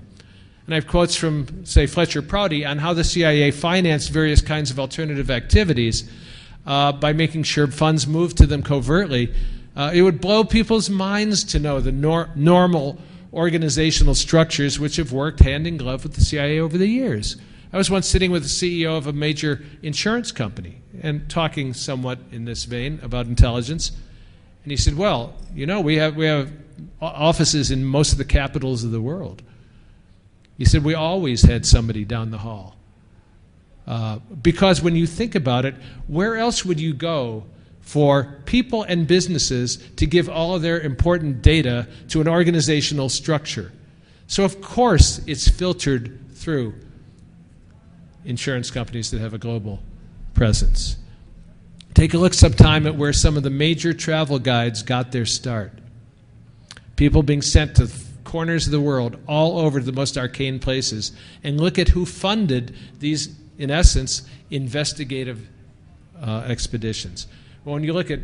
And I have quotes from, say, Fletcher Prouty on how the CIA financed various kinds of alternative activities by making sure funds moved to them covertly. It would blow people's minds to know the normal organizational structures which have worked hand in glove with the CIA over the years. I was once sitting with the CEO of a major insurance company and talking somewhat in this vein about intelligence. And he said, well, you know, we have offices in most of the capitals of the world. He said, we always had somebody down the hall. Because when you think about it, where else would you go for people and businesses to give all of their important data to an organizational structure? So of course it's filtered through insurance companies that have a global presence. Take a look sometime at where some of the major travel guides got their start. People being sent to corners of the world, all over the most arcane places, and look at who funded these, in essence, investigative expeditions. Well, when you look at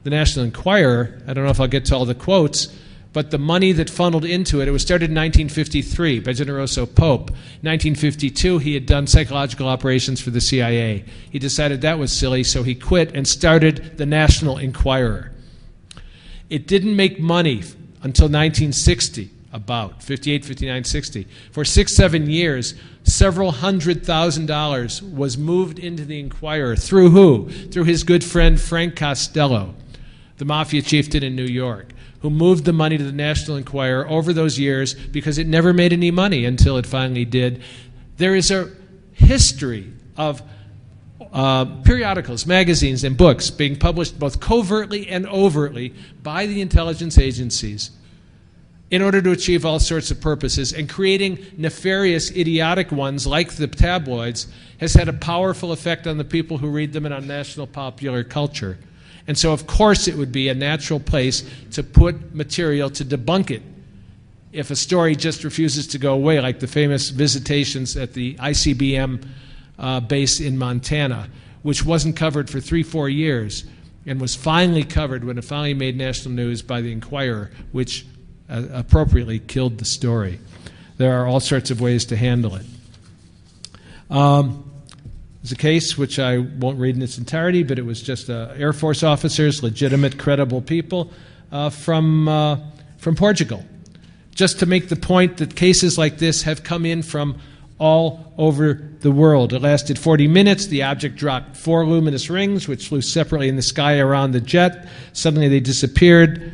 the National Enquirer, I don't know if I'll get to all the quotes, but the money that funneled into it, it was started in 1953 by Generoso Pope. In 1952, he had done psychological operations for the CIA. He decided that was silly, so he quit and started the National Enquirer. It didn't make money until 1960, about 58, 59, 60. For 6-7 years, several $100,000 was moved into the Enquirer. Through who? Through his good friend Frank Costello, the mafia chieftain in New York, who moved the money to the National Enquirer over those years because it never made any money until it finally did. There is a history of periodicals, magazines, and books being published both covertly and overtly by the intelligence agencies in order to achieve all sorts of purposes, and creating nefarious, idiotic ones like the tabloids has had a powerful effect on the people who read them and on national popular culture. And so, of course, it would be a natural place to put material to debunk it if a story just refuses to go away, like the famous visitations at the ICBM base in Montana, which wasn't covered for 3-4 years and was finally covered when it finally made national news by the Enquirer, which appropriately killed the story. There are all sorts of ways to handle it. There's a case which I won't read in its entirety, but it was just Air Force officers, legitimate, credible people from Portugal, just to make the point that cases like this have come in from all over the world. It lasted 40 minutes. The object dropped 4 luminous rings, which flew separately in the sky around the jet. Suddenly they disappeared.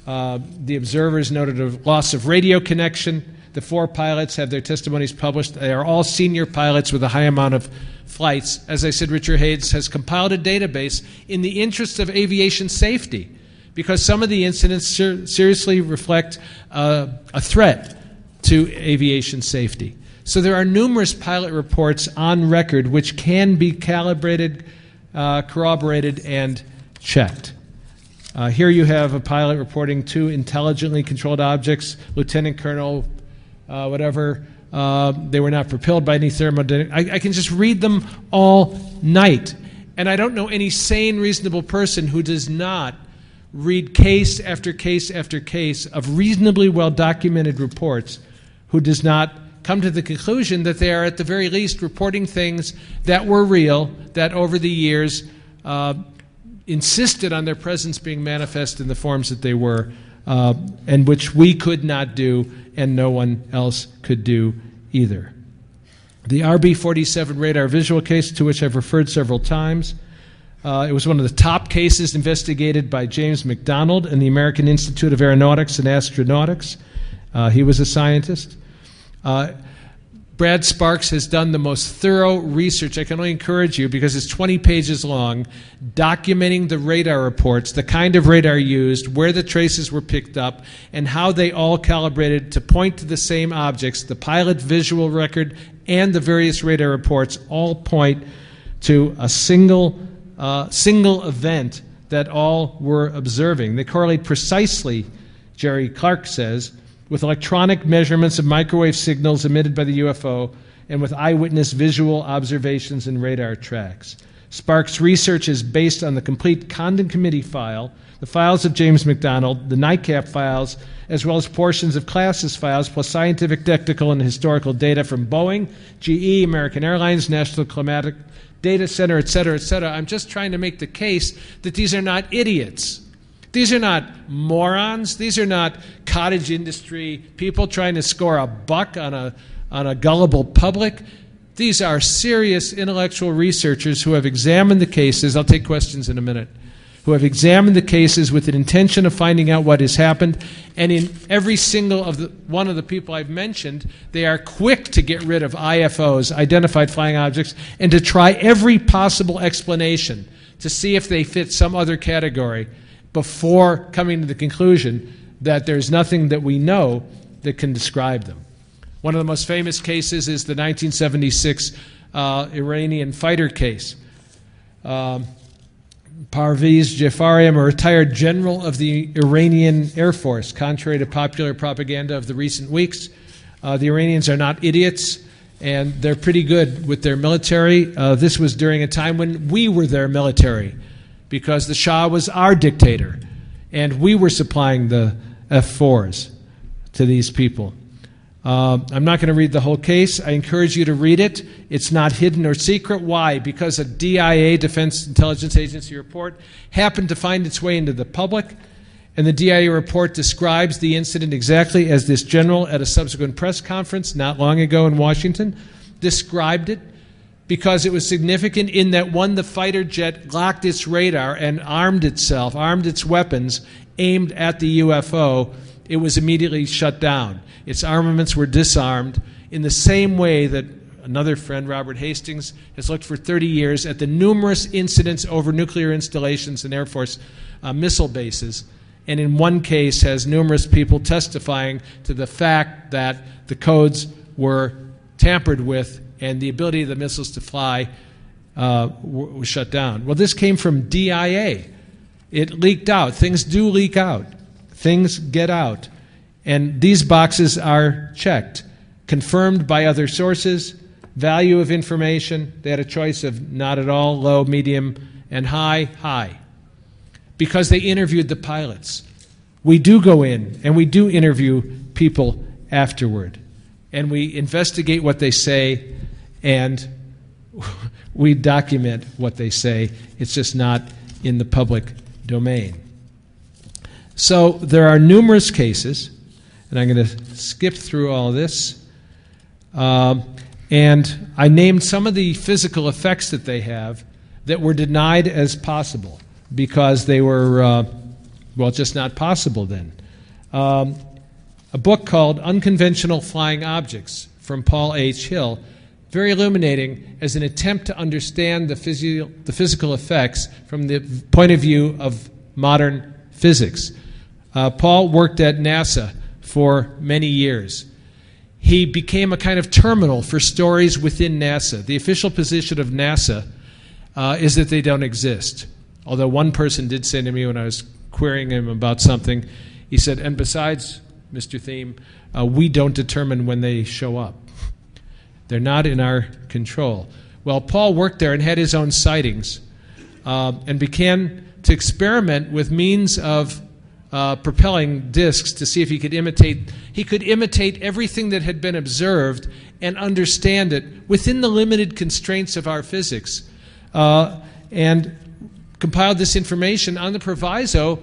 The observers noted a loss of radio connection. The 4 pilots have their testimonies published. They are all senior pilots with a high amount of flights. As I said, Richard Hayes has compiled a database in the interest of aviation safety, because some of the incidents seriously reflect a threat to aviation safety. So there are numerous pilot reports on record which can be calibrated, corroborated, and checked. Here you have a pilot reporting 2 intelligently controlled objects, Lieutenant Colonel, whatever. They were not propelled by any thermodynamic. I can just read them all night. And I don't know any sane, reasonable person who does not read case after case after case of reasonably well-documented reports who does not come to the conclusion that they are at the very least reporting things that were real, that over the years insisted on their presence being manifest in the forms that they were, and which we could not do and no one else could do either. The RB-47 radar visual case, to which I've referred several times, it was one of the top cases investigated by James McDonald and the American Institute of Aeronautics and Astronautics. He was a scientist. Brad Sparks has done the most thorough research. I can only encourage you, because it's 20 pages long, documenting the radar reports, the kind of radar used, where the traces were picked up, and how they all calibrated to point to the same objects. The pilot visual record and the various radar reports all point to a single event that all were observing. They correlate precisely, Jerry Clark says, with electronic measurements of microwave signals emitted by the UFO and with eyewitness visual observations and radar tracks. Sparks' research is based on the complete Condon Committee file, the files of James McDonald, the NICAP files, as well as portions of Class's files, plus scientific, technical, and historical data from Boeing, GE, American Airlines, National Climatic Data Center, et cetera, et cetera. I'm just trying to make the case that these are not idiots. These are not morons. These are not cottage industry people trying to score a buck on a gullible public. These are serious intellectual researchers who have examined the cases. I'll take questions in a minute. Who have examined the cases with an intention of finding out what has happened. And in every single one of the people I've mentioned, they are quick to get rid of IFOs, identified flying objects, and to try every possible explanation to see if they fit some other category before coming to the conclusion that there's nothing that we know that can describe them. One of the most famous cases is the 1976 Iranian fighter case. Parvez Jafarian, a retired general of the Iranian Air Force, contrary to popular propaganda of the recent weeks. The Iranians are not idiots, and they're pretty good with their military. This was during a time when we were their military, because the Shah was our dictator, and we were supplying the F-4s to these people. I'm not going to read the whole case. I encourage you to read it. It's not hidden or secret. Why? Because a DIA, Defense Intelligence Agency report, happened to find its way into the public, and the DIA report describes the incident exactly as this general at a subsequent press conference not long ago in Washington described it, because it was significant in that, one, the fighter jet locked its radar and armed itself, armed its weapons, aimed at the UFO. It was immediately shut down. Its armaments were disarmed in the same way that another friend, Robert Hastings, has looked for 30 years at the numerous incidents over nuclear installations and Air Force missile bases, and in one case has numerous people testifying to the fact that the codes were tampered with and the ability of the missiles to fly was shut down. Well, this came from DIA. It leaked out. Things do leak out. Things get out. And these boxes are checked, confirmed by other sources, value of information. They had a choice of not at all, low, medium, and high, high, because they interviewed the pilots. We do go in and we do interview people afterward, and we investigate what they say, and we document what they say. It's just not in the public domain. So there are numerous cases, and I'm going to skip through all this. And I named some of the physical effects that they have that were denied as possible because they were, well, just not possible then. A book called Unconventional Flying Objects from Paul H. Hill, very illuminating as an attempt to understand the physical effects from the point of view of modern physics. Paul worked at NASA for many years. He became a kind of terminal for stories within NASA. The official position of NASA is that they don't exist. Although one person did say to me when I was querying him about something, he said, and besides, Mr. Thieme, we don't determine when they show up. They're not in our control. Well, Paul worked there and had his own sightings and began to experiment with means of propelling discs to see if he could imitate everything that had been observed and understand it within the limited constraints of our physics, and compiled this information on the proviso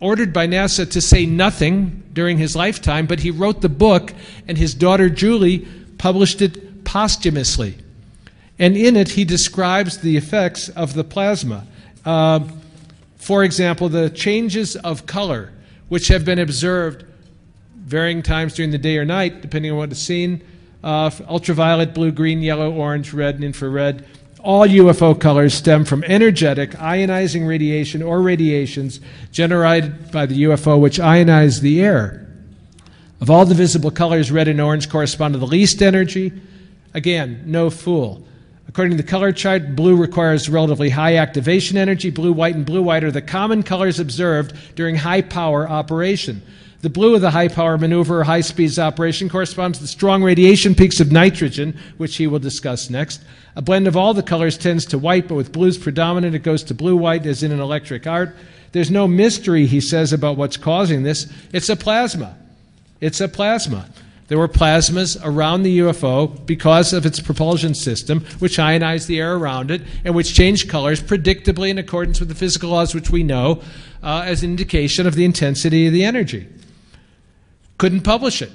ordered by NASA to say nothing during his lifetime, but he wrote the book, and his daughter Julie published it posthumously. And in it he describes the effects of the plasma. For example, the changes of color which have been observed varying times during the day or night, depending on what is seen. Ultraviolet, blue, green, yellow, orange, red, and infrared. All UFO colors stem from energetic ionizing radiation or radiations generated by the UFO, which ionize the air. Of all the visible colors, red and orange correspond to the least energy. Again, no fool. According to the color chart, blue requires relatively high activation energy. Blue, white, and blue-white are the common colors observed during high-power operation. The blue of the high-power maneuver or high-speeds operation corresponds to the strong radiation peaks of nitrogen, which he will discuss next. A blend of all the colors tends to white, but with blues predominant, it goes to blue-white, as in an electric arc. There's no mystery, he says, about what's causing this. It's a plasma. It's a plasma. There were plasmas around the UFO because of its propulsion system, which ionized the air around it and which changed colors predictably in accordance with the physical laws which we know as an indication of the intensity of the energy. Couldn't publish it.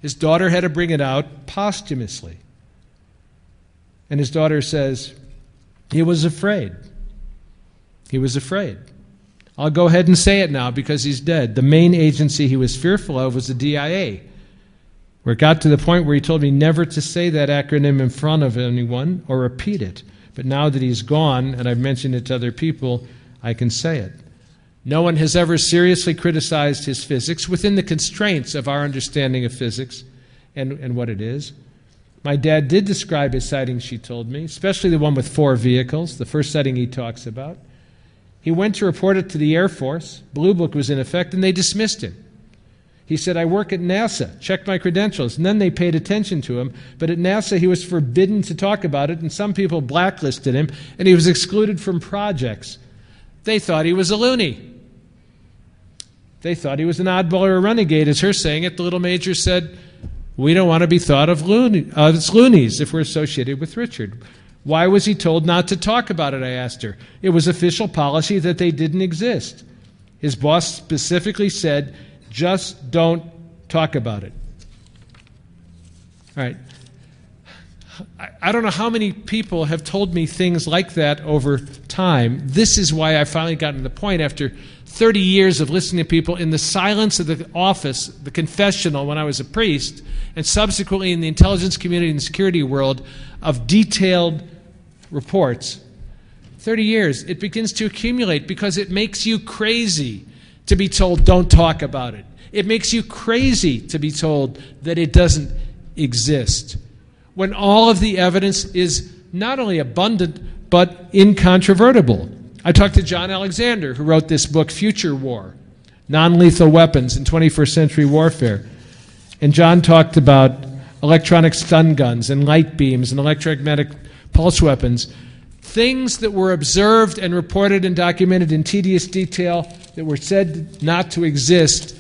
His daughter had to bring it out posthumously. And his daughter says, he was afraid. He was afraid. I'll go ahead and say it now because he's dead. The main agency he was fearful of was the DIA, where it got to the point where he told me never to say that acronym in front of anyone or repeat it. But now that he's gone, and I've mentioned it to other people, I can say it. No one has ever seriously criticized his physics within the constraints of our understanding of physics and what it is. My dad did describe his sightings, she told me, especially the one with 4 vehicles, the first sighting he talks about. He went to report it to the Air Force. Blue Book was in effect, and they dismissed him. He said, I work at NASA, checked my credentials, and then they paid attention to him. But at NASA, he was forbidden to talk about it, and some people blacklisted him, and he was excluded from projects. They thought he was a loony. They thought he was an oddball or a renegade, as her saying it. The little major said, we don't want to be thought of as loonies if we're associated with Richard. Why was he told not to talk about it, I asked her. It was official policy that they didn't exist. His boss specifically said, just don't talk about it. All right. I don't know how many people have told me things like that over time. This is why I finally got to the point after 30 years of listening to people in the silence of the office, the confessional when I was a priest, and subsequently in the intelligence community and security world of detailed reports. 30 years, it begins to accumulate because it makes you crazy to be told don't talk about it. It makes you crazy to be told that it doesn't exist, when all of the evidence is not only abundant, but incontrovertible. I talked to John Alexander, who wrote this book, Future War, Non-Lethal Weapons in 21st Century Warfare. And John talked about electronic stun guns and light beams and electromagnetic pulse weapons, things that were observed and reported and documented in tedious detail that were said not to exist.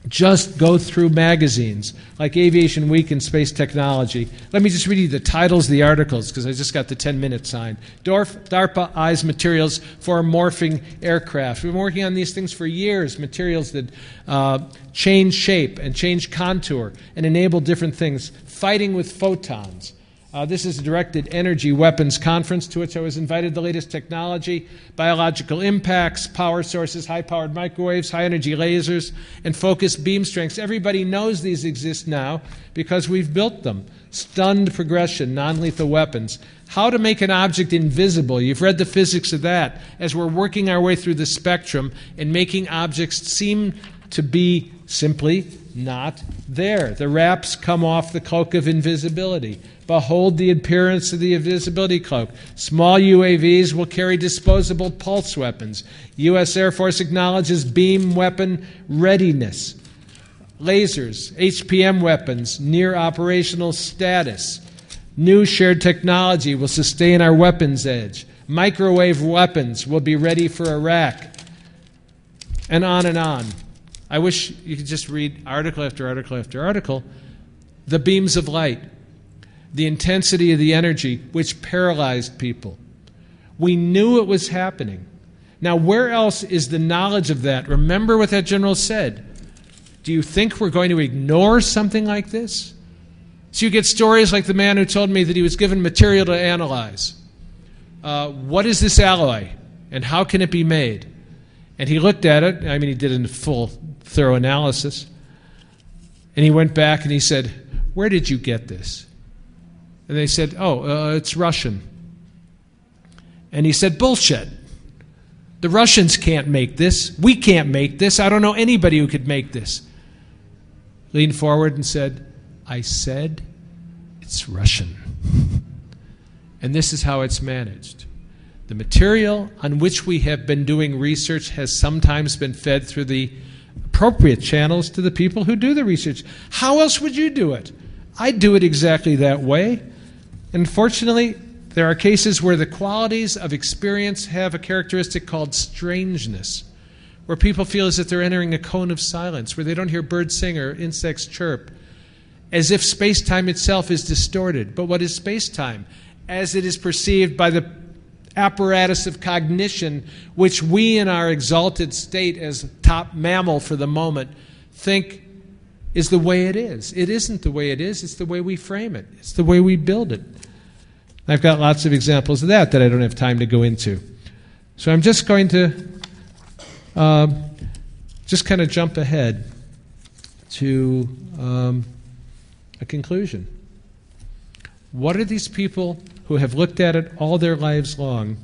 Just go through magazines like Aviation Week and Space Technology. Let me just read you the titles of the articles because I just got the 10-minute sign. DARPA eyes materials for morphing aircraft. We've been working on these things for years, materials that change shape and change contour and enable different things. Fighting with photons. This is a directed energy weapons conference to which I was invited. The latest technology, biological impacts, power sources, high-powered microwaves, high-energy lasers, and focused beam strengths. Everybody knows these exist now because we've built them. Stunned progression, non-lethal weapons. How to make an object invisible. You've read the physics of that as we're working our way through the spectrum and making objects seem to be simply not there. The wraps come off the cloak of invisibility. Behold the appearance of the invisibility cloak. Small UAVs will carry disposable pulse weapons. U.S. Air Force acknowledges beam weapon readiness. Lasers, HPM weapons, near operational status. New shared technology will sustain our weapons edge. Microwave weapons will be ready for Iraq. And on and on. I wish you could just read article after article after article. The beams of light. The intensity of the energy, which paralyzed people. We knew it was happening. Now, where else is the knowledge of that? Remember what that general said. Do you think we're going to ignore something like this? So you get stories like the man who told me that he was given material to analyze. What is this alloy, and how can it be made? And he looked at it. I mean, he did a full, thorough analysis. And he went back and he said, "Where did you get this?" And they said, "Oh, it's Russian." And he said, "Bullshit. The Russians can't make this. We can't make this. I don't know anybody who could make this." Leaned forward and said, "I said it's Russian." And this is how it's managed. The material on which we have been doing research has sometimes been fed through the appropriate channels to the people who do the research. How else would you do it? I do it exactly that way. Unfortunately, there are cases where the qualities of experience have a characteristic called strangeness, where people feel as if they're entering a cone of silence, where they don't hear birds sing or insects chirp, as if space-time itself is distorted. But what is space-time? As it is perceived by the apparatus of cognition, which we in our exalted state as top mammal for the moment think is the way it is. It isn't the way it is. It's the way we frame it. It's the way we build it. I've got lots of examples of that I don't have time to go into. So I'm just going to just kind of jump ahead to a conclusion. What are these people who have looked at it all their lives long,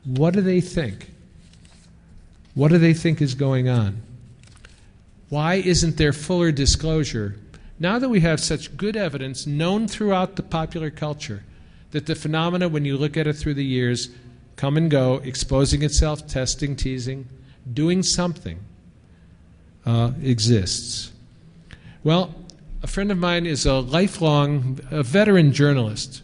what do they think? What do they think is going on? Why isn't there fuller disclosure? Now that we have such good evidence known throughout the popular culture that the phenomena, when you look at it through the years, come and go, exposing itself, testing, teasing, doing something, exists. Well, a friend of mine is a veteran journalist.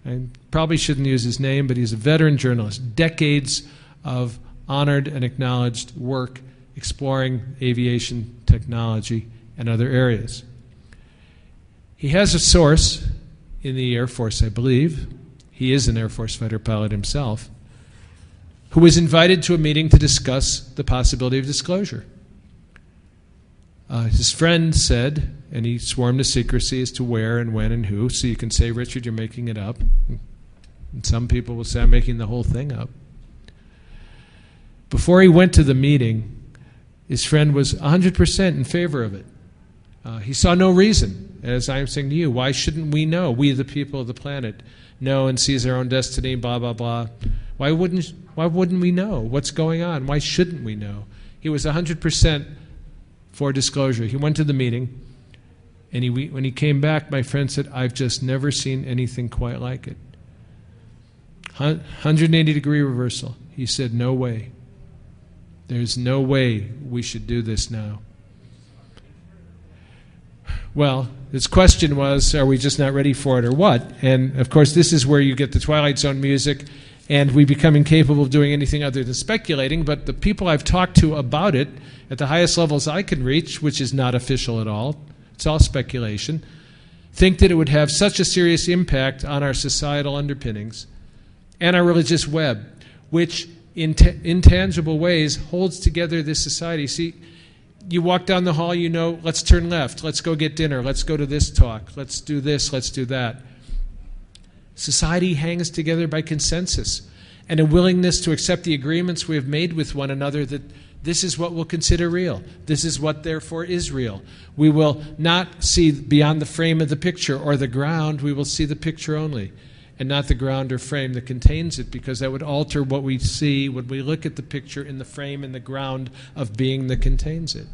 I probably shouldn't use his name, but he's a veteran journalist. Decades of honored and acknowledged work exploring aviation technology and other areas. He has a source in the Air Force, I believe. He is an Air Force fighter pilot himself, who was invited to a meeting to discuss the possibility of disclosure. His friend said, and he swore him to secrecy as to where and when and who, so you can say, "Richard, you're making it up." And some people will say, "I'm making the whole thing up." Before he went to the meeting, his friend was 100% in favor of it. He saw no reason, as I'm saying to you, why shouldn't we know, we the people of the planet, know and seize our own destiny, blah, blah, blah. Why wouldn't we know what's going on? Why shouldn't we know? He was 100% for disclosure. He went to the meeting, and when he came back, my friend said, "I've just never seen anything quite like it." 180-degree reversal. He said, "No way. There's no way we should do this now." Well, his question was, are we just not ready for it or what? And, of course, this is where you get the Twilight Zone music, and we become incapable of doing anything other than speculating. But the people I've talked to about it, at the highest levels I can reach, which is not official at all, it's all speculation, think that it would have such a serious impact on our societal underpinnings and our religious web, which in intangible ways holds together this society. See, you walk down the hall, you know, let's turn left, let's go get dinner, let's go to this talk, let's do this, let's do that. Society hangs together by consensus and a willingness to accept the agreements we have made with one another that this is what we'll consider real. This is what, therefore, is real. We will not see beyond the frame of the picture or the ground. We will see the picture only, and not the ground or frame that contains it, because that would alter what we see when we look at the picture in the frame and the ground of being that contains it.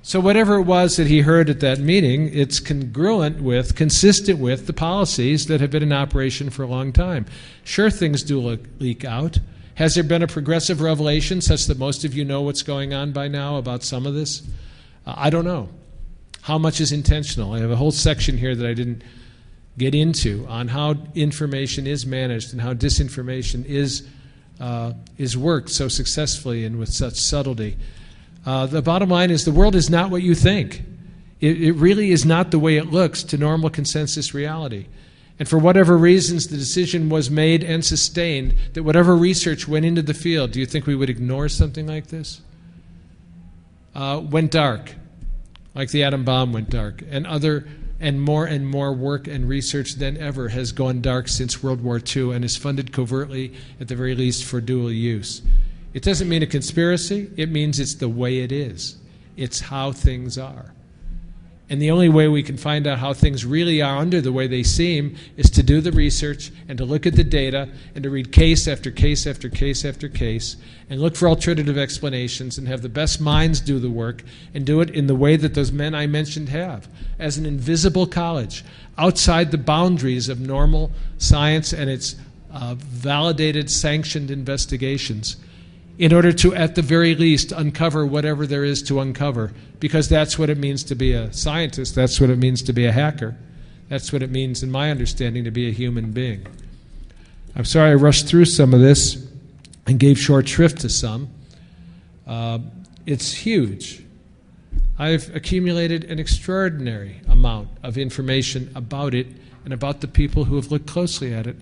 So whatever it was that he heard at that meeting, it's congruent with, consistent with the policies that have been in operation for a long time. Sure, things do leak out. Has there been a progressive revelation such that most of you know what's going on by now about some of this? I don't know. How much is intentional? I have a whole section here that I didn't get into on how information is managed and how disinformation is worked so successfully and with such subtlety. The bottom line is the world is not what you think. It really is not the way it looks to normal consensus reality. And for whatever reasons the decision was made and sustained that whatever research went into the field, do you think we would ignore something like this? Went dark, like the atom bomb went dark, and more work and research than ever has gone dark since World War II and is funded covertly, at the very least, for dual use. It doesn't mean a conspiracy. It means it's the way it is. It's how things are. And the only way we can find out how things really are under the way they seem is to do the research and to look at the data and to read case after case after case after case and look for alternative explanations and have the best minds do the work and do it in the way that those men I mentioned have, as an invisible college, outside the boundaries of normal science and its validated, sanctioned investigations, in order to, at the very least, uncover whatever there is to uncover, because that's what it means to be a scientist, that's what it means to be a hacker, that's what it means, in my understanding, to be a human being. I'm sorry I rushed through some of this and gave short shrift to some. It's huge. I've accumulated an extraordinary amount of information about it and about the people who have looked closely at it,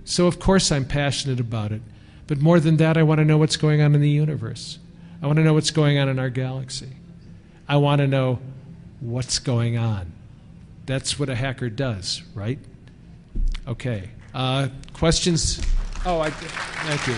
so of course I'm passionate about it. But more than that, I want to know what's going on in the universe. I want to know what's going on in our galaxy. I want to know what's going on. That's what a hacker does, right? Okay. Questions? Oh, thank you.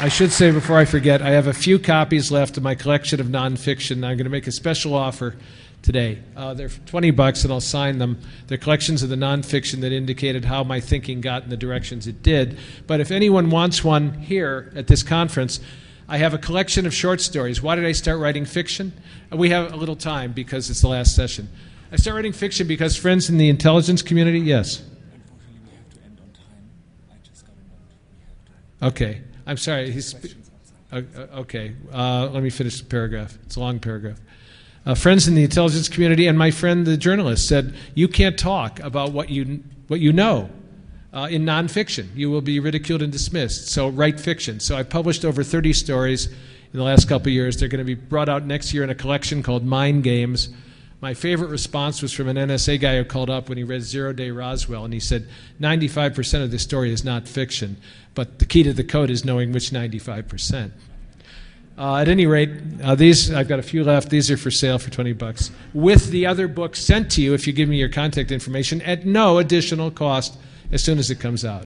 I should say before I forget, I have a few copies left of my collection of nonfiction. I'm going to make a special offer today. They're $20 and I'll sign them. They're collections of the nonfiction that indicated how my thinking got in the directions it did. But if anyone wants one here at this conference, I have a collection of short stories. Why did I start writing fiction? We have a little time because it's the last session. I started writing fiction because friends in the intelligence community, yes? Unfortunately, we have to end on time. I just got a note. Okay. I'm sorry. Okay. Let me finish the paragraph. It's a long paragraph. Friends in the intelligence community and my friend the journalist said, you can't talk about what you know in nonfiction. You will be ridiculed and dismissed, so write fiction. So I published over 30 stories in the last couple of years. They're going to be brought out next year in a collection called Mind Games. My favorite response was from an NSA guy who called up when he read Zero Day Roswell, and he said, 95% of this story is not fiction, but the key to the code is knowing which 95%. At any rate, these, I've got a few left. These are for sale for $20, with the other book sent to you if you give me your contact information at no additional cost as soon as it comes out.